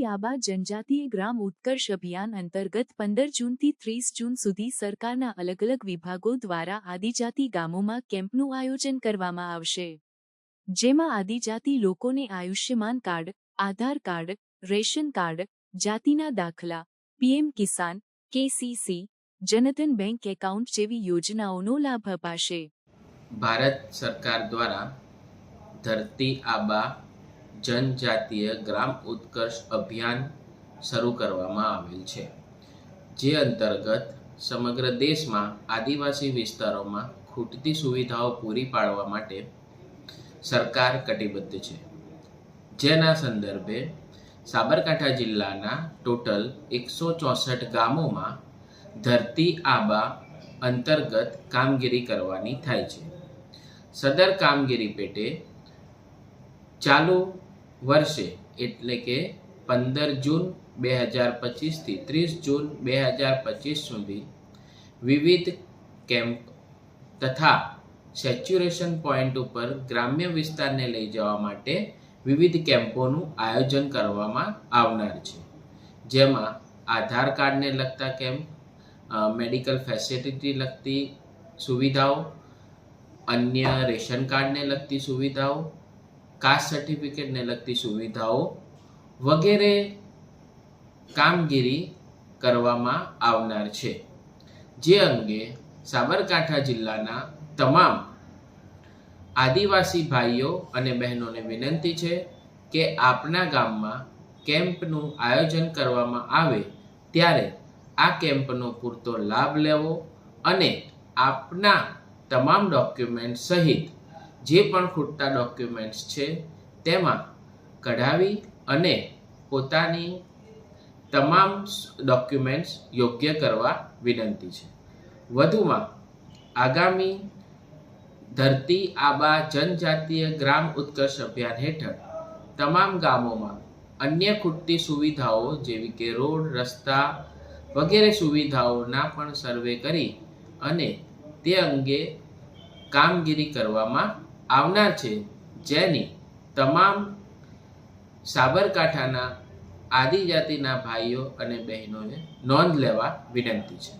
આબા જનજાતીય ગ્રામ ઉત્કર્ષ અભિયાન અંતર્ગત 15 જૂનથી 30 જૂન સુધી સરકારના અલગ અલગ વિભાગો દ્વારા આદિજાતિ ગામોમાં કેમ્પનું આયોજન કરવામાં આવશે, જેમાં આદિજાતિ લોકોને આયુષ્યમાન કાર્ડ, આધાર કાર્ડ, રેશન કાર્ડ, જાતિના દાખલા, પીએમ કિસાન, કેસીસી, જનધન બેંક એકાઉન્ટ જેવી યોજનાઓનો લાભ અપાશે। ભારત સરકાર દ્વારા ધરતી આબા જનજાતીય ગ્રામ ઉત્કર્ષ અભિયાન શરૂ કરવામાં આવેલ છે, જે અંતર્ગત સમગ્ર દેશમાં આદિવાસી વિસ્તારોમાં ખૂટતી સુવિધાઓ પૂરી પાડવા માટે સરકાર કટિબદ્ધ છે। જેના સંદર્ભે સાબરકાંઠા જિલ્લાના ટોટલ 164 ગામોમાં ધરતી આબા અંતર્ગત કામગીરી કરવાની થાય છે। સદર કામગીરી પેટે ચાલુ વર્ષે એટલે કે 15 જૂન 2025 થી 30 જૂન 2025 સુધી વિવિધ કેમ્પ તથા સેચ્યુરેશન પોઈન્ટ ઉપર ગ્રામ્ય વિસ્તારને લઈ જવા માટે વિવિધ કેમ્પોનું આયોજન કરવામાં આવનાર છે, જેમાં આધાર કાર્ડને લગતા કેમ્પ, મેડિકલ ફેસિલિટી લગતી સુવિધાઓ, અન્ય રેશન કાર્ડને લગતી સુવિધાઓ, કાસ્ટ સર્ટિફિકેટને લગતી સુવિધાઓ વગેરે કામગીરી કરવામાં આવનાર છે। જે અંગે સાબરકાંઠા જિલ્લાના તમામ આદિવાસી ભાઈઓ અને બહેનોને વિનંતી છે કે આપના ગામમાં કેમ્પનું આયોજન કરવામાં આવે ત્યારે આ કેમ્પનો પૂરતો લાભ લેવો અને આપના તમામ ડોક્યુમેન્ટ સહિત જે પણ ખૂટતા ડોક્યુમેન્ટ્સ છે તેમાં કઢાવી અને પોતાની તમામ ડોક્યુમેન્ટ્સ યોગ્ય કરવા વિનંતી છે। વધુમાં આગામી ધરતી આબા જનજાતીય ગ્રામ ઉત્કર્ષ અભિયાન હેઠળ તમામ ગામોમાં અન્ય ખૂટતી સુવિધાઓ જેવી કે રોડ, રસ્તા વગેરે સુવિધાઓના પણ સર્વે કરી અને તે અંગે કામગીરી કરવામાં આવનાર છે, જેની તમામ સાબરકાંઠાના આદિજાતિના ભાઈઓ અને બહેનોને નોંધ લેવા વિનંતી છે।